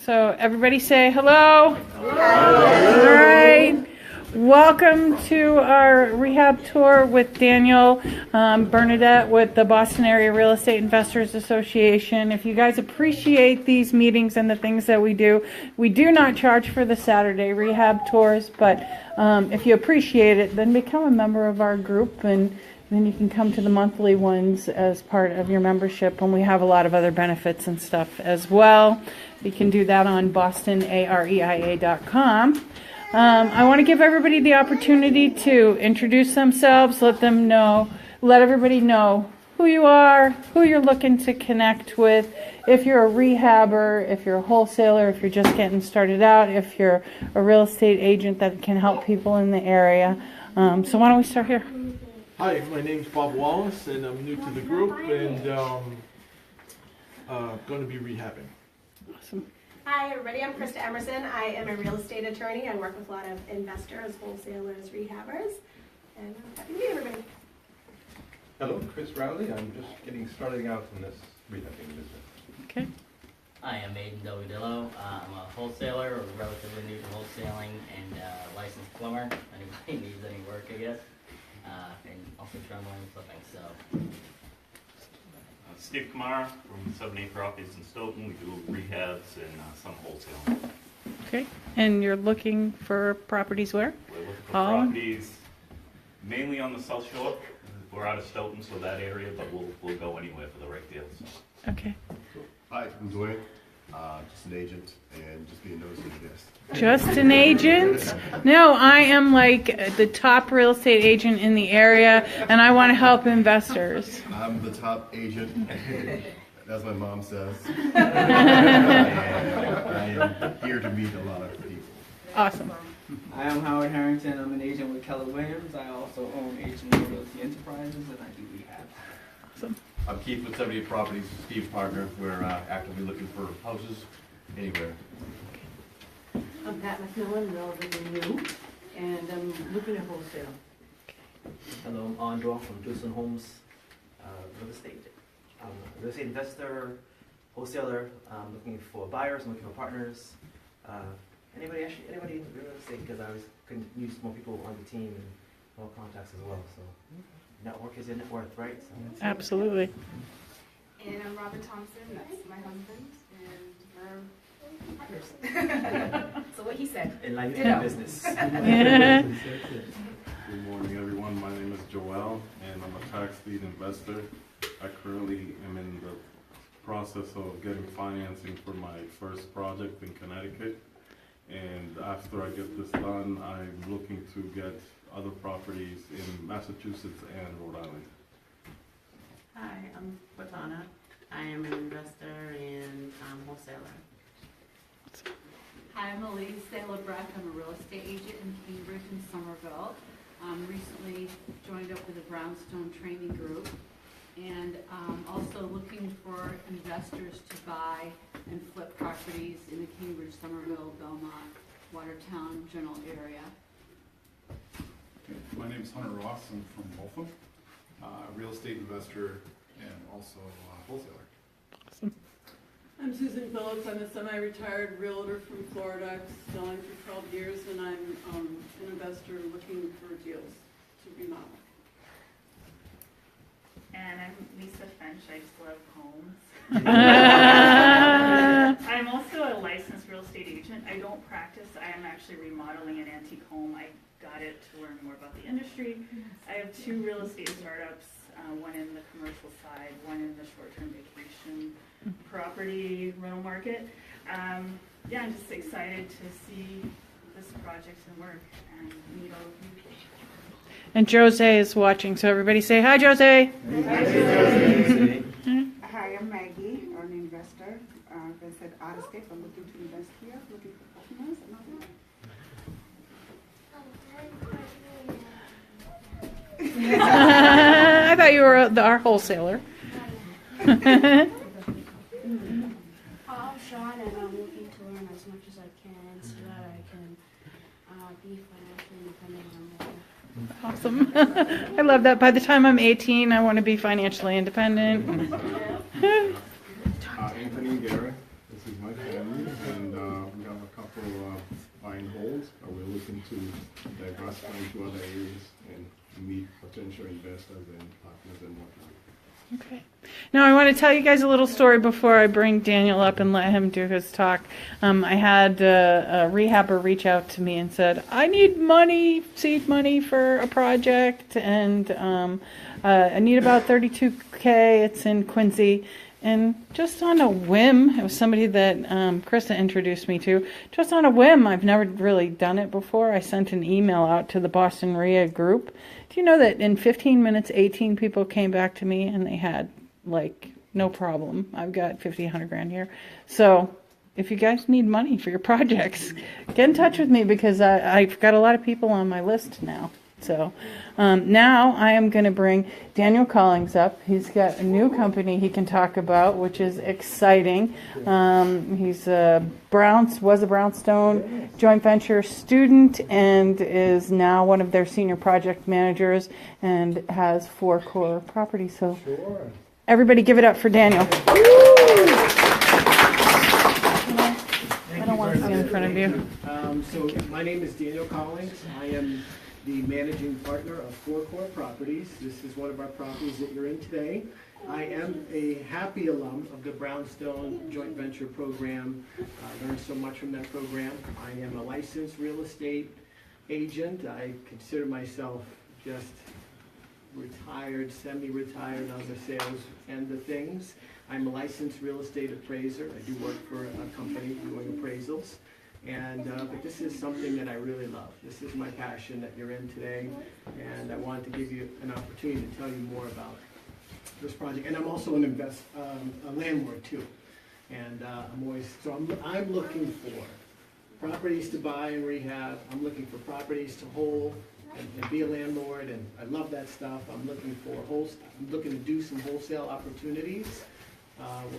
So everybody say hello. Hello. All right. Welcome to our rehab tour with Daniel Bernadette with the Boston Area Real Estate Investors Association. If you guys appreciate these meetings and the things that we do not charge for the Saturday rehab tours, but if you appreciate it, then become a member of our group, and then you can come to the monthly ones as part of your membership, and we have a lot of other benefits and stuff as well. You can do that on bostonareia.com. I want to give everybody the opportunity to introduce themselves, let everybody know who you are, who you're looking to connect with, if you're a rehabber, if you're a wholesaler, if you're just getting started out, if you're a real estate agent that can help people in the area. So why don't we start here? Hi, my name's Bob Wallace, and I'm new to the group, and going to be rehabbing. Awesome. Hi everybody, I'm Krista Emerson. I am a real estate attorney. I work with a lot of investors, wholesalers, rehabbers, and I'm happy to meet everybody. Hello, Chris Rowley. I'm just getting started out in this rehabbing business. Okay. Hi, I'm Aiden Deludillo. I'm a wholesaler, or relatively new to wholesaling, and licensed plumber. Anybody needs any work, I guess. And also trombone and flipping, so. Steve Kamara from 78 Properties in Stoughton. We do rehabs and some wholesale. Okay. And you're looking for properties where? We're looking for properties mainly on the South Shore. We're out of Stoughton, so that area, but we'll go anywhere for the right deals. Okay. Hi, I'm Dwayne. Just an agent and just being nosy, I guess. Just an agent? No, I am like the top real estate agent in the area, and I want to help investors. I'm the top agent, as my mom says. And I am here to meet a lot of people. Awesome. Hi, I'm Howard Harrington. I'm an agent with Keller Williams. I also own H&E Realty Enterprises, and I do rehab. Awesome. I'm Keith with 78 Properties, Steve's partner. We're actively looking for houses anywhere. I'm Pat McMillan, relatively new, and I'm looking at wholesale. Hello, I'm Andrew from Dawson Homes Real Estate. I'm a real estate investor, wholesaler. I'm looking for buyers, I'm looking for partners. Anybody in real estate, because I could use more people on the team and more contacts as well. So network is your net worth, right? So Absolutely. And I'm Robert Thompson. That's my husband, and we're partners. So what he said. in life and business. Good morning, everyone. My name is Joel, and I'm a tax deed investor. I currently am in the process of getting financing for my first project in Connecticut. And after I get this done, I'm looking to get other properties in Massachusetts and Rhode Island. Hi, I'm Patana. I am an investor and wholesaler. Hi, I'm Elise Saylor-Breck. I'm a real estate agent in Cambridge and Somerville. Recently joined up with the Brownstone Training Group, and also looking for investors to buy and flip properties in the Cambridge, Somerville, Belmont, Watertown general area. My name is Hunter Ross. I'm from Waltham, real estate investor and also wholesaler. Awesome. I'm Susan Phillips. I'm a semi-retired realtor from Florida, selling for 12 years, and I'm an investor looking for deals to remodel. And I'm Lisa French. I just love homes. I'm also a licensed real estate agent. I don't practice. I am actually remodeling an antique home. I got it to learn more about the industry. I have 2 real estate startups, one in the commercial side, one in the short-term vacation property rental market. I'm just excited to see this project and work and meet all of you. And Jose is watching, so everybody say hi, Jose. Hi, I'm Maggie, I'm an investor. I said out of state, I'm looking to invest here, looking for customers and all I thought you were our wholesaler. I'm Sean, and I'm looking to learn as much as I can so that I can be financially independent. Awesome. I love that. By the time I'm 18, I want to be financially independent. Anthony Guerra, this is my family, and looking to diversify into other areas and meet potential investors and partners and whatnot. Okay. Now I want to tell you guys a little story before I bring Daniel up and let him do his talk. I had a rehabber reach out to me and said, I need money, seed money for a project, and I need about $32K. It's in Quincy. And just on a whim, it was somebody that Krista introduced me to. Just on a whim, I've never really done it before. I sent an email out to the Boston RIA group. Do you know that in 15 minutes, 18 people came back to me and they had, like, no problem. I've got 50, 100 grand here. So if you guys need money for your projects, get in touch with me because I've got a lot of people on my list now. So now I am going to bring Daniel Collings up. He's got a new company he can talk about, which is exciting. He's was a Brownstone joint venture student and is now one of their senior project managers and has 4 core properties. So everybody give it up for Daniel. I don't want to see in front of you. So my name is Daniel Collings. I am the managing partner of 4 Core Properties. This is one of our properties that you're in today. I am a happy alum of the Brownstone Joint Venture Program. I learned so much from that program. I am a licensed real estate agent. I consider myself just retired, semi-retired on the sales end of things. I'm a licensed real estate appraiser. I do work for a company doing appraisals. But this is something that I really love. This is my passion that you're in today, and I wanted to give you an opportunity to tell you more about this project. And I'm also a landlord too, and I'm looking for properties to buy and rehab. I'm looking for properties to hold and be a landlord, and I love that stuff. I'm looking to do some wholesale opportunities.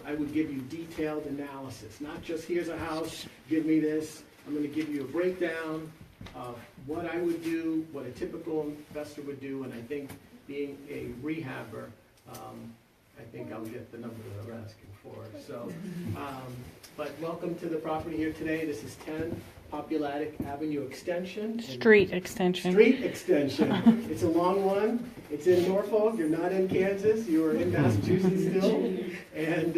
I would give you detailed analysis, not just here's a house, give me this. I'm going to give you a breakdown of what I would do, what a typical investor would do, and I think being a rehabber, I think I'll get the number that I'm asking for. So, but welcome to the property here today. This is 10 Populatic Avenue Extension. Street Extension. Street Extension. It's a long one. It's in Norfolk. You're not in Kansas. You're in Massachusetts still. And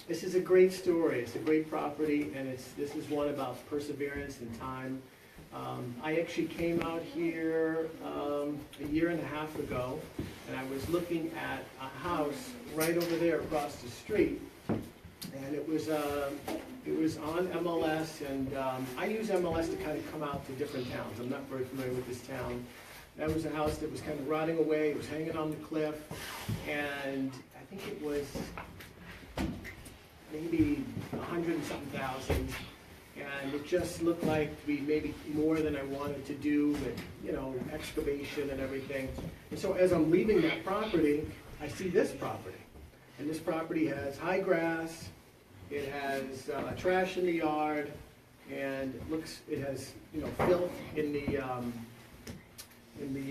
this is a great story. It's a great property, and this is one about perseverance and time. I actually came out here a year and a half ago, and I was looking at a house right over there across the street. And it was on MLS, and I use MLS to kind of come out to different towns. I'm not very familiar with this town. That was a house that was kind of rotting away. It was hanging on the cliff, and I think it was maybe 100 and something thousand. And it just looked like to be maybe more than I wanted to do with, excavation and everything. And so as I'm leaving that property, I see this property. And this property has high grass, it has trash in the yard, and it has filth in the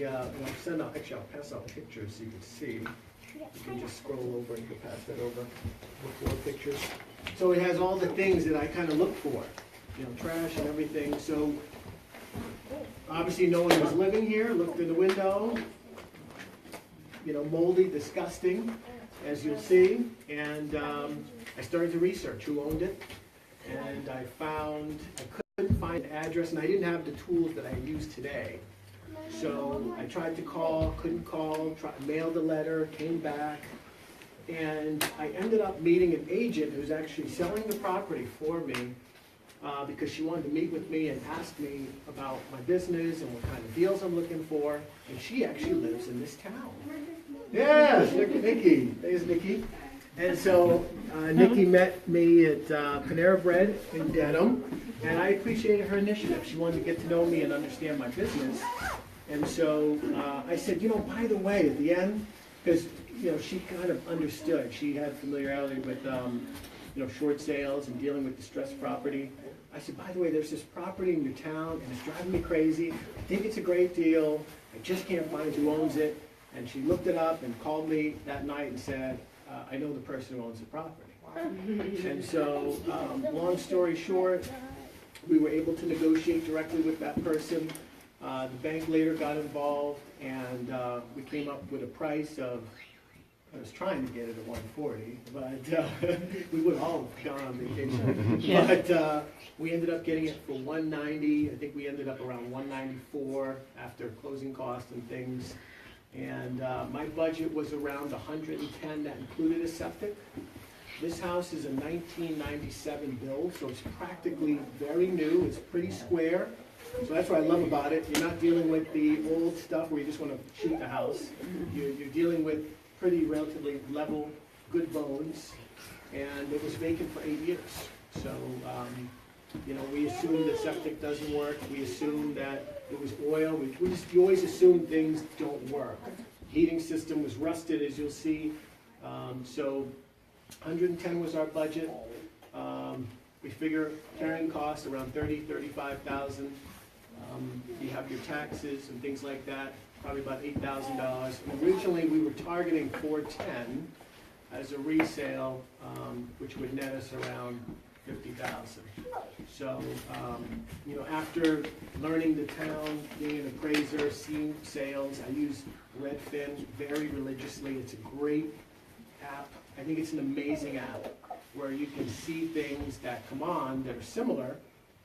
actually I'll pass out pictures so you can see. You can just scroll over and you can pass that over before pictures. So it has all the things that I kind of look for, trash and everything. So obviously no one was living here. Looked in the window, moldy, disgusting, as you'll see, and I started to research who owned it, and I couldn't find an address, and I didn't have the tools that I use today. So I tried to call, couldn't call, mailed a letter, came back, and I ended up meeting an agent who's actually selling the property for me because she wanted to meet with me and ask me about my business and what kind of deals I'm looking for, and she actually lives in this town. Yes, Nikki. There's Nikki. And so Nikki met me at Panera Bread in Dedham, and I appreciated her initiative. She wanted to get to know me and understand my business. And so I said, by the way, at the end, because she kind of understood. She had familiarity with short sales and dealing with distressed property. I said, by the way, there's this property in your town, and it's driving me crazy. I think it's a great deal. I just can't find who owns it. And she looked it up and called me that night and said, I know the person who owns the property. And so, long story short, We were able to negotiate directly with that person. The bank later got involved, and we came up with a price of, I was trying to get it at 140, but we would all have gone on vacation. Yeah. But we ended up getting it for 190. I think we ended up around 194 after closing costs and things. And my budget was around 110. That included a septic. This house is a 1997 build, so it's practically very new. It's pretty square. So that's what I love about it. You're not dealing with the old stuff where you just want to shoot the house. You're dealing with pretty relatively level, good bones. And it was vacant for 8 years. So, you know, we assume that septic doesn't work. We assume that it was oil. You always assume things don't work. Heating system was rusted, as you'll see. So 110 was our budget. We figure carrying costs around 35,000. You have your taxes and things like that, probably about $8,000. Originally, we were targeting 410 as a resale, which would net us around 50,000. So, you know, after learning the town, being an appraiser, seeing sales, I use Redfin very religiously. It's a great app. I think it's an amazing app where you can see things that come on that are similar,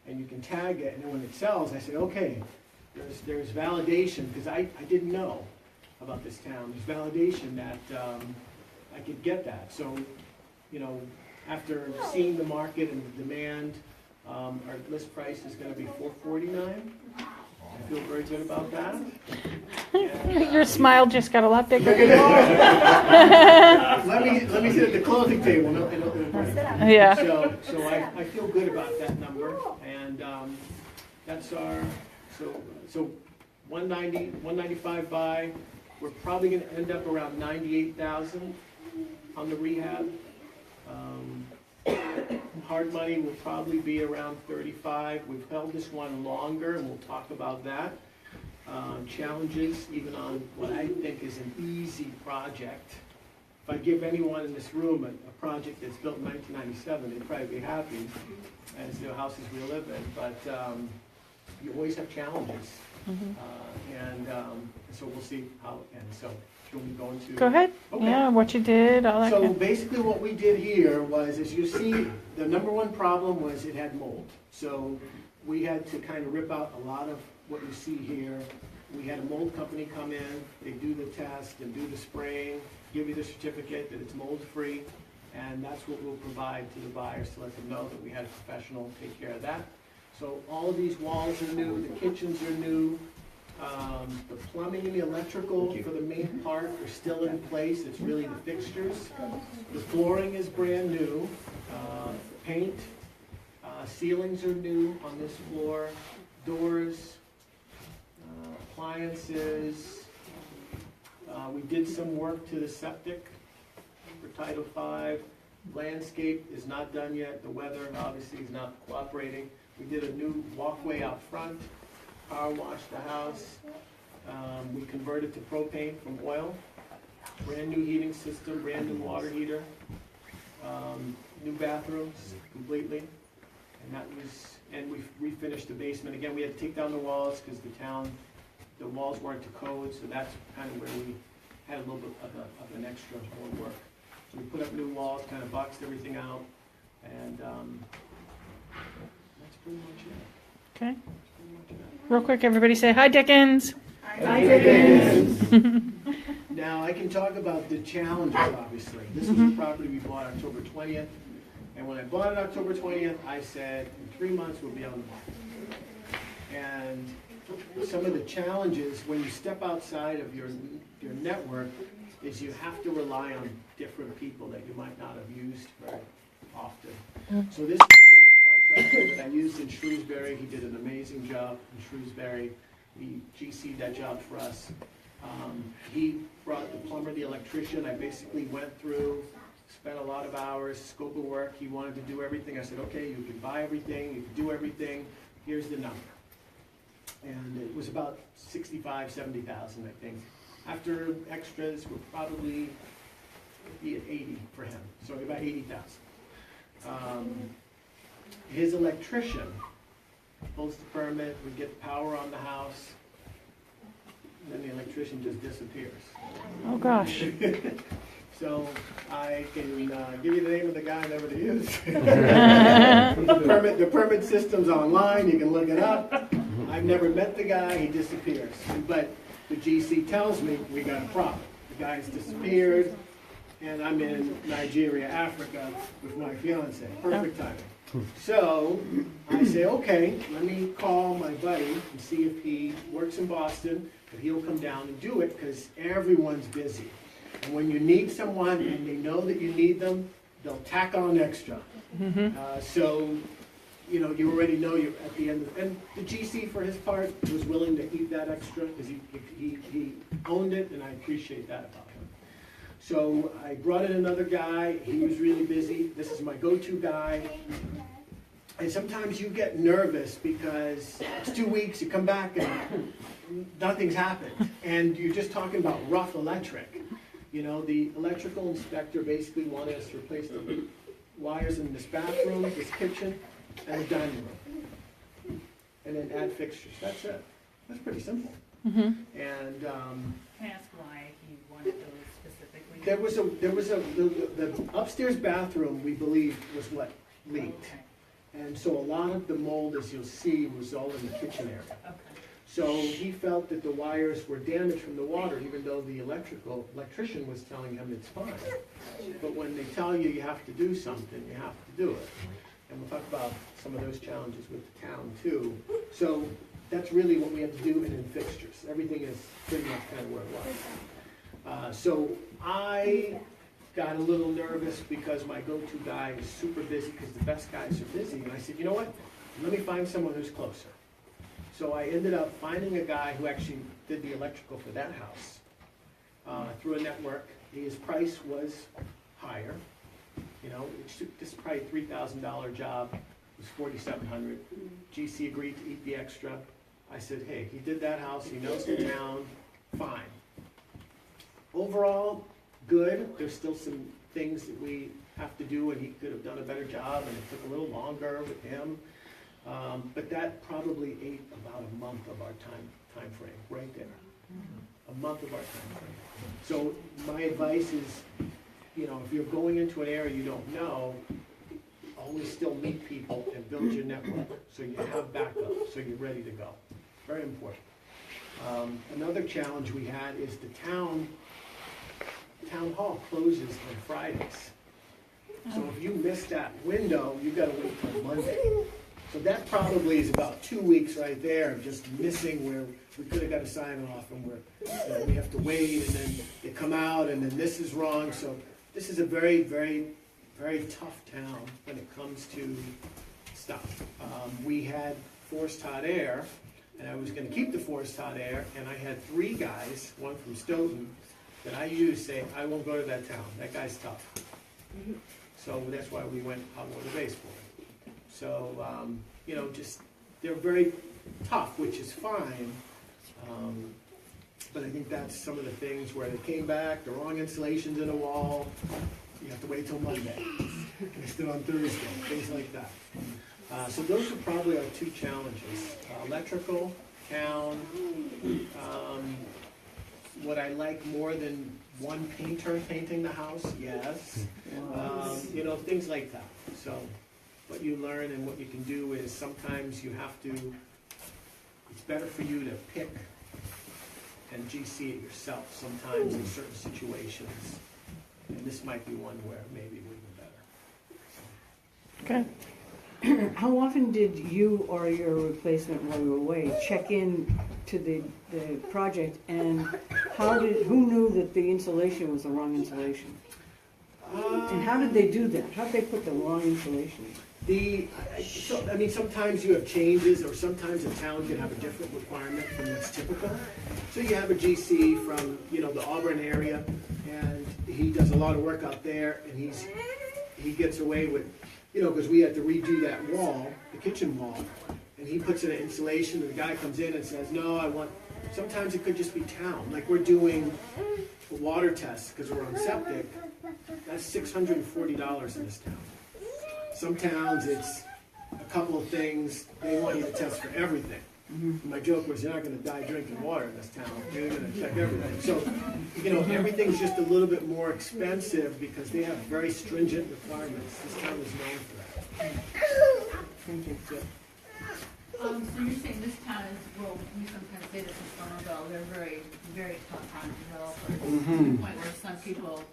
and you can tag it, and then when it sells, I say, okay, there's validation, because I didn't know about this town. There's validation that I could get that. So, you know, after seeing the market and the demand, our list price is going to be $449. I feel very good about that. And, Your smile just got a lot bigger. let me sit at the closing table. Yeah. So I feel good about that number, and that's our so 190, 195 buy. We're probably going to end up around 98,000 on the rehab. Hard money will probably be around 35. We've held this one longer, and we'll talk about that. Challenges, even on what I think is an easy project. If I give anyone in this room a project that's built in 1997, they'd probably be happy, as the houses we live in. But you always have challenges, and so we'll see how it ends. So, should we go into? Go ahead. Okay. Yeah, what you did, all that. So basically, what we did here was, as you see, the number one problem was it had mold. So we had to kind of rip out a lot of what you see here. We had a mold company come in, they do the test and do the spraying, give you the certificate that it's mold-free, and that's what we'll provide to the buyers to let them know that we had a professional take care of that. So all of these walls are new, the kitchens are new, the plumbing and the electrical for the main part are still in place. It's really the fixtures. The flooring is brand new, paint, ceilings are new on this floor, doors, appliances. We did some work to the septic for Title V. Landscape is not done yet. The weather obviously is not cooperating. We did a new walkway out front, power washed the house. We converted to propane from oil. Brand new heating system, brand new water heater. New bathrooms completely. And that was, and we refinished the basement. Again, we had to take down the walls because the walls weren't to code, so that's kind of where we had a little bit of an extra more work. So we put up new walls, kind of boxed everything out, and that's pretty much it. Okay. Real quick, everybody say hi, Dickens. Hi, Dickens. Now, I can talk about the challenges, obviously. This is a property we bought October 20th, and when I bought it October 20th, I said, in 3 months, we'll be on the market. And some of the challenges when you step outside of your network is you have to rely on different people that you might not have used very often. So this is a contractor that I used in Shrewsbury. He did an amazing job in Shrewsbury. He GC'd that job for us. He brought the plumber, the electrician. I basically went through, spent a lot of hours, scope of work. He wanted to do everything. I said, okay, you can buy everything, you can do everything. Here's the number. And it was about 65, 70,000, I think. After extras, we'll probably be at 80 for him, so about 80,000. His electrician pulls the permit, we get power on the house, and then the electrician just disappears. Oh, gosh. So I can give you the name of the guy never to use. The permit system's online, you can look it up. I've never met the guy, he disappears. But the GC tells me we got a problem. The guy's disappeared, and I'm in Nigeria, Africa with my fiance. Perfect timing. So I say, okay, let me call my buddy and see if he works in Boston, if he'll come down and do it, because everyone's busy. And when you need someone and they know that you need them, they'll tack on extra. So, you know, you already know you're at the end. And the GC, for his part, was willing to eat that extra because he owned it, and I appreciate that about him. So I brought in another guy. He was really busy. This is my go-to guy. And sometimes you get nervous because it's 2 weeks, you come back and nothing's happened. And you're just talking about rough electric. You know, the electrical inspector basically wanted us to replace the wires in this bathroom, this kitchen, and the dining room. And then add fixtures. That's it. That's pretty simple. And Can I ask why he wanted those specifically? there was the upstairs bathroom, we believe, was what leaked. And so a lot of the mold, as you'll see, was all in the kitchen area. Okay. So he felt that the wires were damaged from the water, even though the electrician was telling him it's fine. But when they tell you you have to do something, you have to do it. And we'll talk about some of those challenges with the town too. So that's really what we have to do, and in fixtures. Everything is pretty much kind of where it was. So I got a little nervous because my go-to guy is super busy because the best guys are busy. And I said, you know what? Let me find someone who's closer. So I ended up finding a guy who actually did the electrical for that house through a network. His price was higher. You know, this is probably a $3,000 job. It was $4,700. GC agreed to eat the extra. I said, hey, he did that house. He knows the town. Fine. Overall, good. There's still some things that we have to do, and he could have done a better job, and it took a little longer with him. But that probably ate about a month of our time frame, right there. A month of our time frame. So my advice is, you know, if you're going into an area you don't know, always still meet people and build your network so you have backup, so you're ready to go. Very important. Another challenge we had is the town hall closes on Fridays. So if you miss that window, you've got to wait till Monday. So that probably is about 2 weeks right there of just missing where we could have got a sign off, and we have to wait, and then they come out, and then this is wrong. So this is a very, very, very tough town when it comes to stuff. We had forced hot air, and I was going to keep the forced hot air, and I had 3 guys, one from Stoughton, that I used say, I won't go to that town. That guy's tough. So that's why we went hot water baseball. So, you know, just, they're very tough, which is fine. But I think that's some of the things where they came back, the wrong insulation's in a wall, you have to wait till Monday. Instead on Thursday, things like that. So those are probably our 2 challenges. Electrical, town. Would I like more than one painter painting the house? Yes. You know, things like that. So what you learn and what you can do is sometimes you have to, it's better for you to pick and GC it yourself sometimes in certain situations. And this might be one where maybe it would be better. Okay. How often did you or your replacement while you were away check in to the project, and who knew that the insulation was the wrong insulation? And how did they do that? How did they put the wrong insulation in? I mean, sometimes you have changes, or sometimes a town can have a different requirement than what's typical. So you have a GC from, you know, the Auburn area, and he does a lot of work out there, and he gets away with, you know, because we had to redo that wall, the kitchen wall, and he puts in an insulation, and the guy comes in and says, no, sometimes it could just be town. Like we're doing a water test because we're on septic. That's $640 in this town. Some towns it's a couple of things, they want you to test for everything. My joke was, you're not gonna die drinking water in this town, you're gonna check everything. So, you know, everything's just a little bit more expensive because they have very stringent requirements. This town is known for that. So you're saying this town is, well, we sometimes say this in Somerville, they're very, very tough on developers. To the point where some people,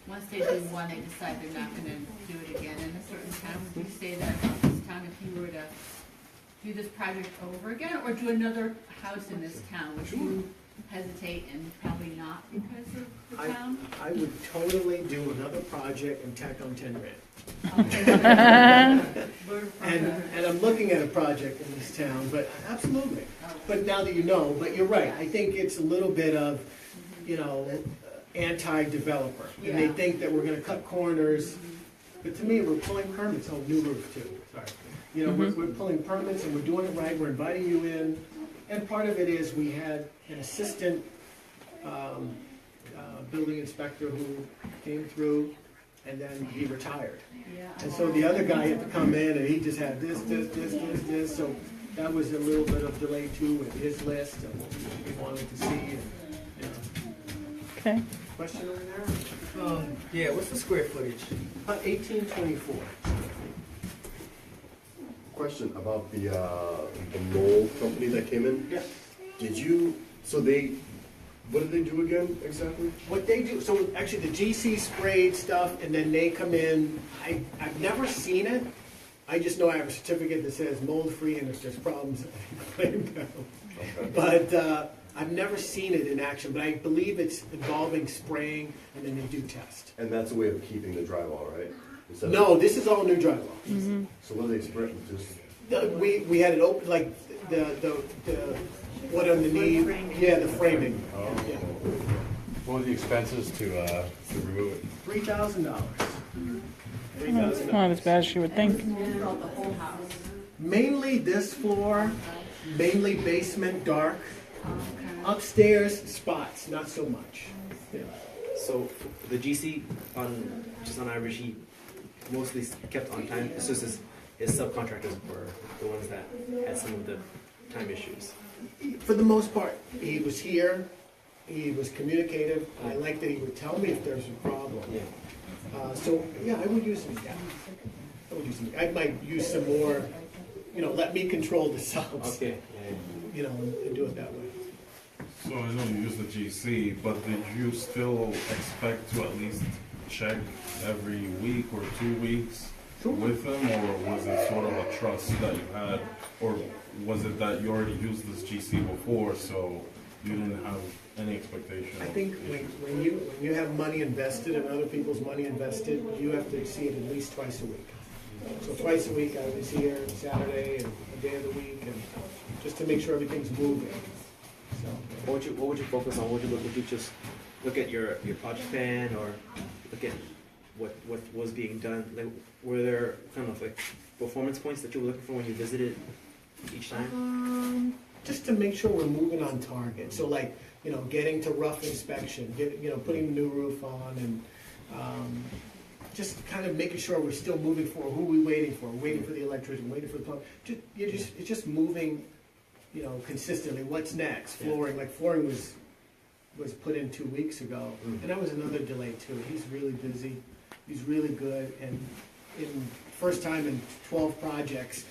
once they do one, they decide they're not gonna do it again in a certain town. Would you say that about this town, if you were to do this project over again, or do another house in this town, would you hesitate and probably not because of the town? I would totally do another project and tack on 10 grand. And I'm looking at a project in this town, but absolutely. But now that you know, but you're right, I think it's a little bit of, you know, anti-developer. And they think that we're gonna cut corners, but to me, we're pulling permits, oh, new roof too, sorry. You know, we're pulling permits and we're doing it right, we're inviting you in. And part of it is we had an assistant building inspector who came through and then he retired. And so the other guy had to come in and he just had this. So that was a little bit of delay too with his list of what we wanted to see. And, you know. Okay. Question over there? Yeah, what's the square footage? 1824. Question about the mold company that came in. Yeah. Did you? What did they do again exactly? What they do? So actually, the GC sprayed stuff, and then they come in. I've never seen it. I just know I have a certificate that says mold free, and if there's problems, I claim them. Okay. But I've never seen it in action. But I believe it's involving spraying, and then they do test. And that's a way of keeping the drywall, right? No, this is all new drywall. So what do they spray? Just We had it open like the what underneath? Yeah, the framing. Oh. Yeah. What were the expenses to remove it? $3,000. It's not as bad as you would think. Throughout the whole house. Mainly this floor, mainly basement dark. Upstairs spots, not so much. Yeah. So the GC on just on average, he mostly kept on time. It's just his subcontractors were the ones that had some of the time issues. For the most part, he was here. He was communicative. I like that he would tell me if there's a problem. So yeah, I would use him. Yeah. I would use him. I might use some more. You know, let me control the subs. Okay. You know, and do it that way. So I know you use the GC, but did you still expect to at least check every week or 2 weeks with them, or was it sort of a trust that you had, or was it that you already used this GC before, so you didn't have any expectation? I think when you have money invested and other people's money invested, you have to see it at least twice a week. So twice a week I was here, Saturday and a day of the week, and just to make sure everything's moving. So, What would you focus on? Would you just look at your project plan, or look at what was being done? Like, were there kind of like performance points that you were looking for when you visited each time? just to make sure we're moving on target. So like, you know, getting to rough inspection, putting the new roof on, and just kind of making sure we're still moving forward. Who are we waiting for? We're waiting for the electrician, waiting for the plumber. It's just moving, consistently. What's next? Flooring, like flooring was put in 2 weeks ago, and that was another delay too. He's really busy. He's really good, and in first time in 12 projects,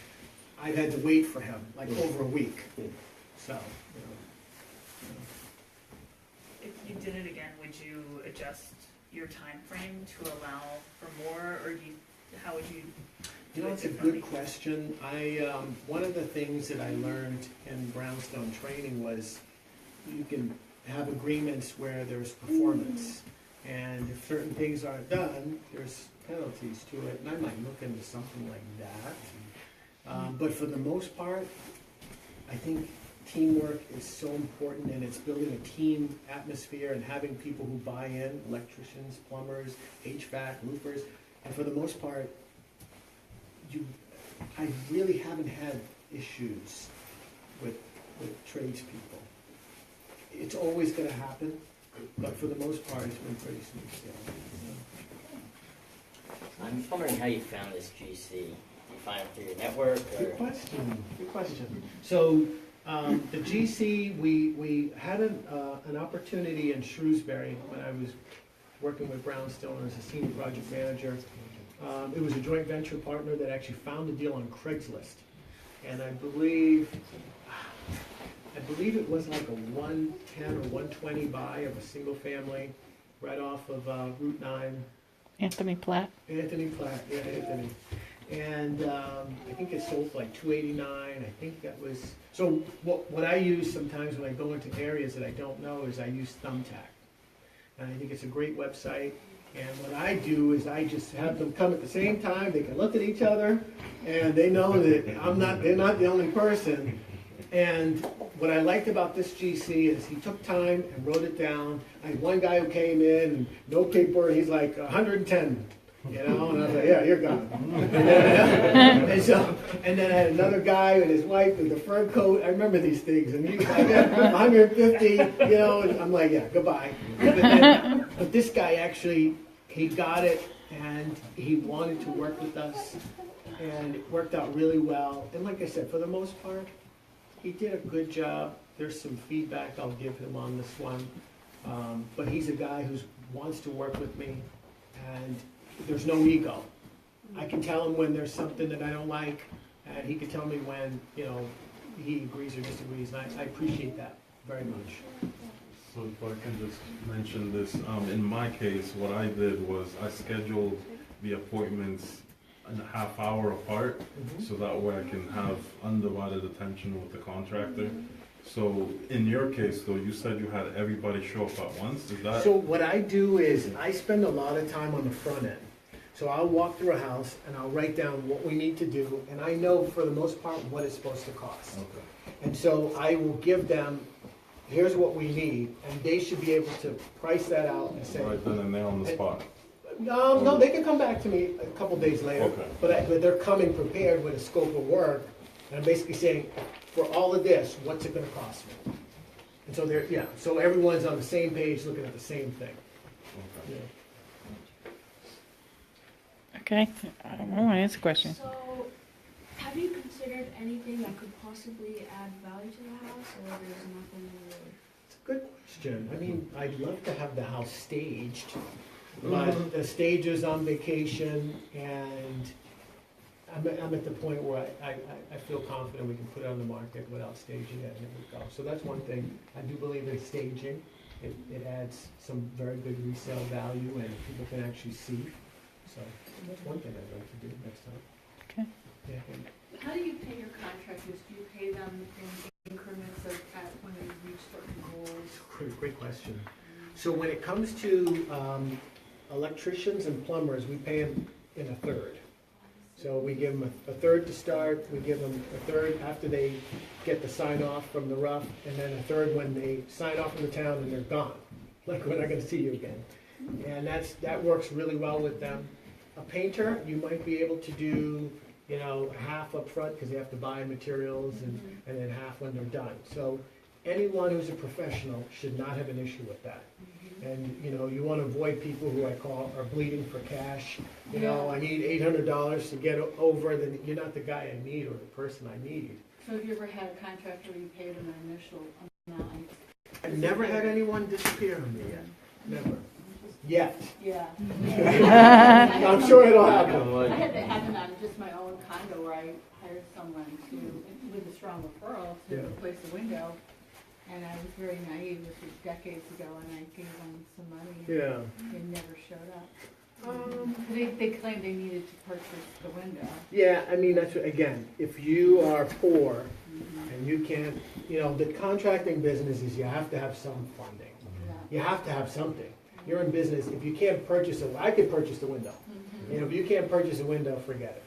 I've had to wait for him like over a week. So. If you did it again, would you adjust your time frame to allow for more, or how would you? It's a good question. One of the things that I learned in Brownstone training was you can have agreements where there's performance, and if certain things aren't done, there's penalties to it, and I might look into something like that. But for the most part, I think teamwork is so important, and it's building a team atmosphere and having people who buy in, electricians, plumbers, HVAC, roofers, and for the most part, I really haven't had issues with tradespeople. It's always going to happen, but for the most part, it's been pretty smooth sailing. I'm wondering how you found this GC. you find it through your network or? Good question, good question. So, the GC, we had an opportunity in Shrewsbury when I was working with Brownstone as a senior project manager. It was a joint venture partner that actually found a deal on Craigslist. And I believe it was like a 110 or 120 buy of a single family right off of Route 9. Anthony Platt. Anthony Platt, yeah, Anthony. And I think it sold for like $289. I think that was, so what I use sometimes when I go into areas that I don't know is I use Thumbtack. And I think it's a great website. And what I do is I just have them come at the same time. They can look at each other, and they know that they're not the only person. And what I liked about this GC is he took time and wrote it down. I had one guy who came in, and no paper, he's like 110, you know, and I was like, yeah, you're gone. And then I had another guy and his wife with the fur coat. I remember these things, and I got 150, you know, and I'm like, yeah, goodbye. But this guy actually, he got it, and he wanted to work with us, and it worked out really well. And like I said, for the most part, he did a good job. There's some feedback I'll give him on this one. But he's a guy who wants to work with me, and there's no ego. I can tell him when there's something that I don't like, and he can tell me when, you know, he agrees or disagrees, and I appreciate that very much. So if I can just mention this, in my case, what I did was I scheduled the appointments a half hour apart, so that way I can have undivided attention with the contractor. So in your case though, you said you had everybody show up at once, is that? So what I do is I spend a lot of time on the front end. So I'll walk through a house and I'll write down what we need to do, and I know for the most part what it's supposed to cost. Okay. And so I will give them, here's what we need, and they should be able to price that out and say. Right then and there on the spot. No, they can come back to me a couple days later. Okay. But they're coming prepared with a scope of work, and I'm basically saying, for all of this, what's it gonna cost me? And so so everyone's on the same page, looking at the same thing. Okay. Okay, I don't want to answer the question. So, have you considered anything that could possibly add value to the house, or there's nothing really? It's a good question. I mean, I'd love to have the house staged, but the stage is on vacation, and I'm at the point where I feel confident we can put it on the market without staging it, and it would go. So that's one thing. I do believe in staging. It adds some very good resale value, and people can actually see. So that's one thing I'd like to do next time. Okay. Yeah. How do you pay your contractors? Do you pay them in increments of when they reach certain goals? Great question. So when it comes to electricians and plumbers, we pay them in a third. So we give them a third to start, we give them a third after they get the sign off from the rough, and then a third when they sign off from the town and they're gone. Like, we're not gonna see you again. And that works really well with them. A painter, you might be able to do, you know, half up front because they have to buy materials, and then half when they're done. So anyone who's a professional should not have an issue with that. And, you know, you want to avoid people who I call are bleeding for cash. You know, I need $800 to get over, then you're not the guy I need or the person I need. So have you ever had a contractor where you paid them an initial amount? I've never had anyone disappear on me yet. Never. Yet. Yeah. I'm sure it'll happen. I had that happen on just my own condo where I hired someone with a strong referral to replace the window. And I was very naive, this was decades ago, and I gave them some money. Yeah. They never showed up. They claimed they needed to purchase the window. Yeah, I mean, that's, again, if you are poor and you can't, you know, the contracting business is you have to have some funding. You have to have something. You're in business, if you can't purchase I could purchase the window. You know, if you can't purchase a window, forget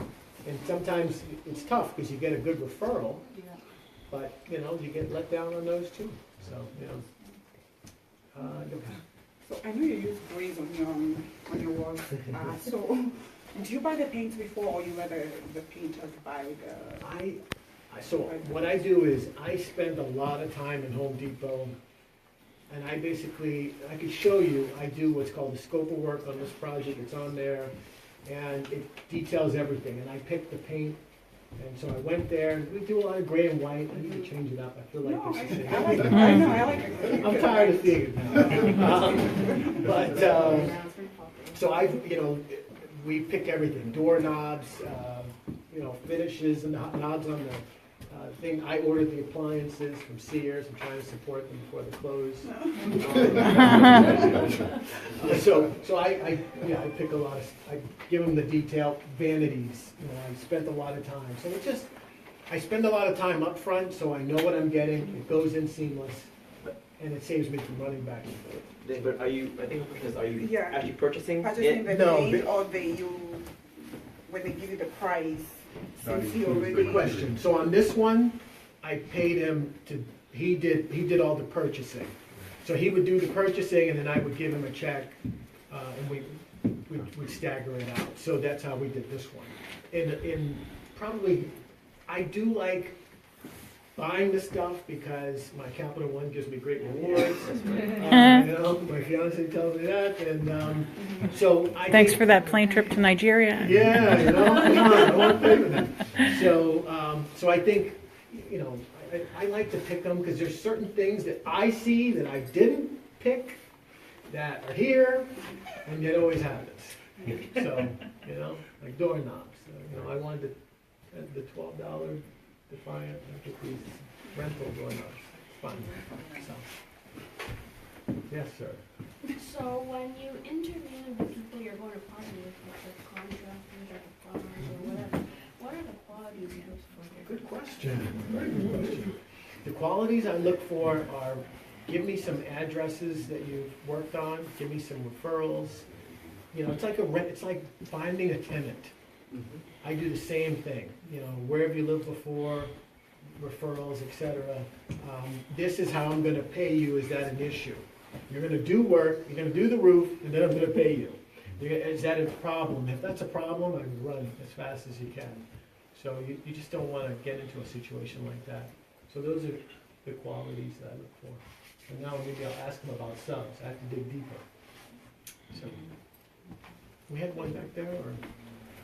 it. And sometimes it's tough because you get a good referral. But, you know, you get let down on those too. So, you know. So I know you use glaze on your walls. So do you buy the paints before, or you let the painters buy the? So what I do is I spend a lot of time in Home Depot, and I could show you, I do what's called the scope of work on this project. It's on there. and it details everything. And I picked the paint, and so I went there. And we do a lot of gray and white. I need to change it up. I feel like this is it. I like it. I'm tired of seeing it now. So we pick everything: doorknobs, finishes and knobs on the thing. I ordered the appliances from Sears. I'm trying to support them before they close. So I pick a lot of. I give them the detail. Vanities. I spent a lot of time. So I spend a lot of time up front, so I know what I'm getting. It goes in seamless, and it saves me from running back and forth. But are you actually purchasing Purchasing it? the paint, or when they give you the price, since you already... Good question. So on this one, I paid him he did all the purchasing. So he would do the purchasing, and then I would give him a check, and we'd stagger it out. So that's how we did this one. In probably, I do like buying this stuff because my Capital One gives me great rewards. My fiance tells me that, and so Thanks for that plane trip to Nigeria. Yeah, I want to pay for that. So I think, I like to pick them because there's certain things that I see that I didn't pick that are here, and it always happens. So, like doorknobs. I wanted the $12 Defiant, I get these rental doorknobs. Fun. So, yes, sir. So when you interview the people you're going to partner with, like the contractors or the plumbers or whatever, what are the qualities you look for? Good question. Very good question. The qualities I look for are, give me some addresses that you've worked on, give me some referrals. It's like finding a tenant. I do the same thing. Where have you lived before, referrals, etc. This is how I'm going to pay you. Is that an issue? You're going to do work, you're going to do the roof, and then I'm going to pay you. Is that a problem? If that's a problem, I run as fast as you can. So you just don't want to get into a situation like that. So those are the qualities that I look for. And now maybe I'll ask them about subs. I have to dig deeper. So we had one back there, or?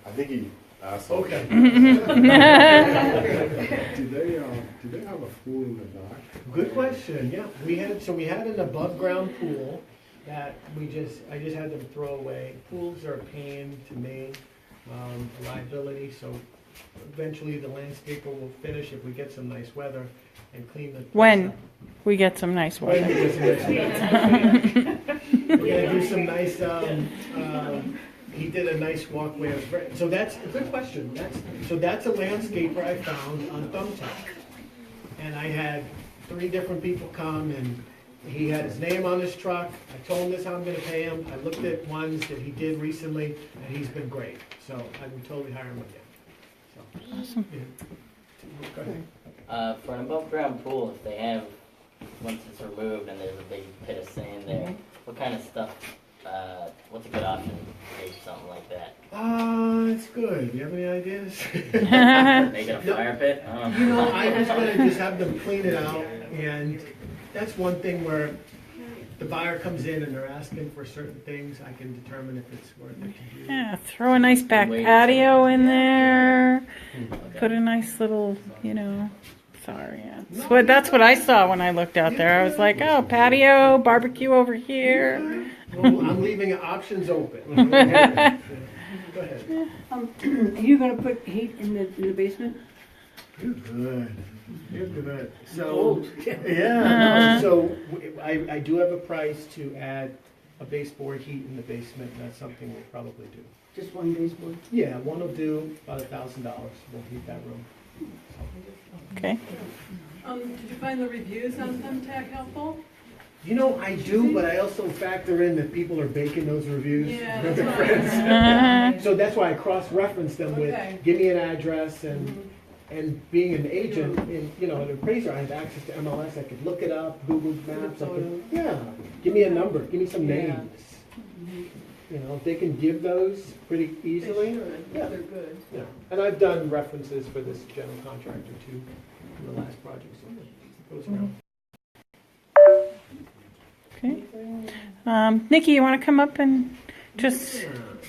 I think he asked. Okay. Do they have a pool in the back? Good question. Yeah, we had an above ground pool that I just had them throw away. Pools are a pain to me, a liability. So eventually the landscaper will finish if we get some nice weather and clean the. When we get some nice weather. When we get some nice weather. We're gonna do some nice. He did a nice walkway. So that's a good question. That's a landscaper I found on Thumbtack. And I had 3 different people come, and he had his name on his truck. I told him this is how I'm going to pay him. I looked at ones that he did recently, and he's been great. So I would totally hire him again. So, awesome. Yeah. Go ahead. For an above ground pool, if they have, once it's removed and there's a big pit of sand there, what kind of stuff, what's a good option to make something like that? It's good. Do you have any ideas? Make it a fire pit? I don't know. I was going to just have them clean it out, and that's one thing where the buyer comes in and they're asking for certain things. I can determine if it's worth it to do. Yeah, throw a nice back patio in there. Put a nice little, sorry. Yeah. That's what I saw when I looked out there. I was like, oh, patio, barbecue over here. Well, I'm leaving options open. Go ahead. Are you going to put heat in the basement? You're good. You're good. So, yeah. So I do have a price to add a baseboard heat in the basement, and that's something we'll probably do. Just one baseboard? Yeah, one will do about $1,000. We'll heat that room. Okay. Did you find the reviews on Thumbtack helpful? I do, but I also factor in that people are baking those reviews Yeah, with their that's friends. right. So that's why I cross-reference them with, Okay. give me an address, and being an agent, an appraiser, I have access to MLS. I could look it up, Google Maps. Give me a number, give me some names. If they can give those pretty easily. Yeah, they're good. Yeah, and I've done references for this general contractor too, in the last project. So it goes around. Okay. Nikki, you want to come up and just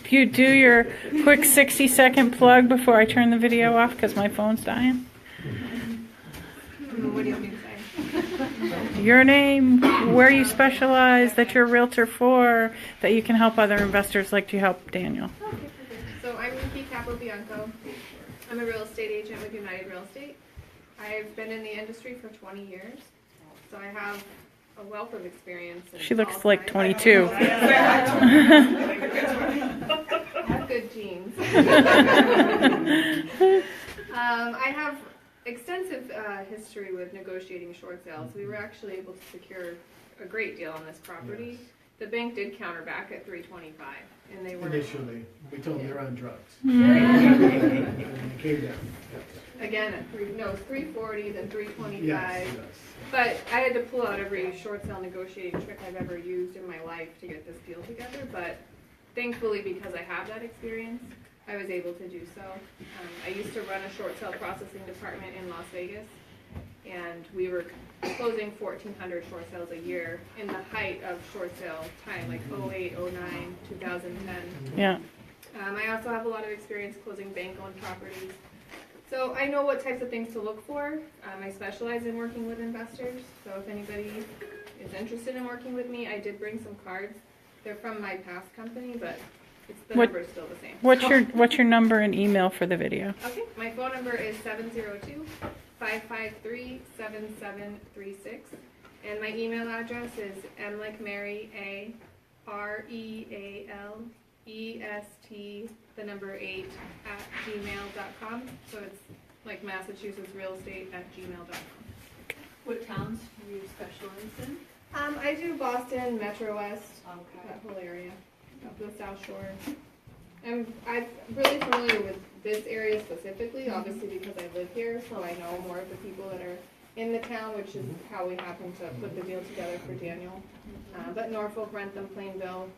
If you do your quick 60-second plug before I turn the video off because my phone's dying. What do you want me to say? Your name, where you specialize, that you're a realtor for, that you can help other investors like you help Daniel. Okay, perfect. So I'm Nikki Capobianco. I'm a real estate agent with United Real Estate. I've been in the industry for 20 years, so I have a wealth of experience. She looks like 22. I have good genes. I have extensive history with negotiating short sales. We were actually able to secure a great deal on this property. Yes. The bank did counter back at 325, and they were Initially, we told them they're on drugs. Mm-hmm. And it came down. again at 340, then 325. Yes. But I had to pull out every short sale negotiating trick I've ever used in my life to get this deal together. But thankfully, because I have that experience, I was able to do so. I used to run a short sale processing department in Las Vegas, and we were closing 1,400 short sales a year in the height of short sale time, like 08, 09, 2010. Yeah. I also have a lot of experience closing bank-owned properties. So I know what types of things to look for. I specialize in working with investors, so if anybody is interested in working with me, I did bring some cards. They're from my past company, but the number's still the same. What's your number and email for the video? Okay, my phone number is 702-553-7736, and my email address is mlikemaryeast8@gmail.com. So it's like Massachusetts Real Estate @gmail.com. What towns do you specialize in? I do Boston, Metro West, that whole area, up the South Shore. I'm really familiar with this area specifically, obviously because I live here, so I know more of the people that are in the town, which is how we happened to put the deal together for Daniel. But Norfolk, Rentham, Plainville,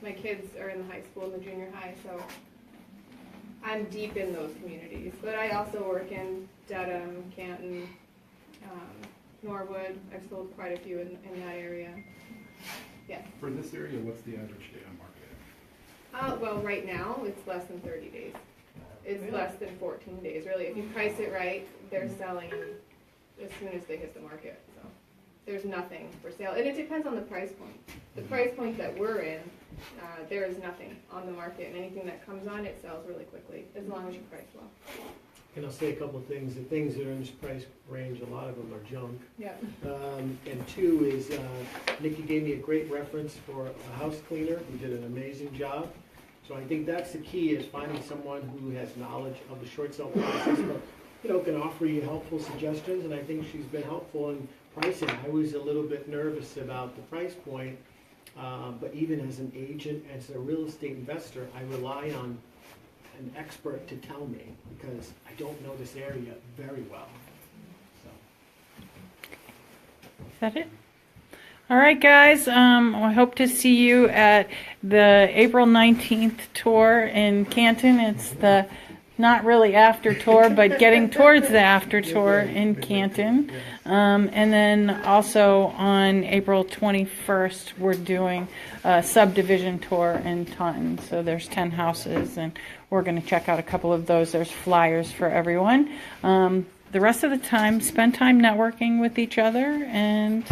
my kids are in the high school and the junior high, so I'm deep in those communities. But I also work in Dedham, Canton, Norwood. I've sold quite a few in that area. Yeah. For this area, what's the average day on market? Well, right now, it's less than 30 days. It's less than 14 days, really. If you price it right, they're selling as soon as they hit the market. So there's nothing for sale. And it depends on the price point. The price point that we're in, there is nothing on the market. And anything that comes on, it sells really quickly, as long as you price well. And I'll say a couple of things. The things that are in this price range, a lot of them are junk. Yeah. And two is, Nikki gave me a great reference for a house cleaner who did an amazing job. So I think that's the key, is finding someone who has knowledge of the short sale process, but can offer you helpful suggestions. And I think she's been helpful in pricing. I was a little bit nervous about the price point, but even as an agent, as a real estate investor, I rely on an expert to tell me, because I don't know this area very well. So. Is that it? All right, guys. I hope to see you at the April 19th tour in Canton. It's the not really after tour, but getting towards the after tour in Canton. And then also on April 21st, we're doing a subdivision tour in Taunton. So there's 10 houses, and we're going to check out a couple of those. There's flyers for everyone. The rest of the time, spend time networking with each other and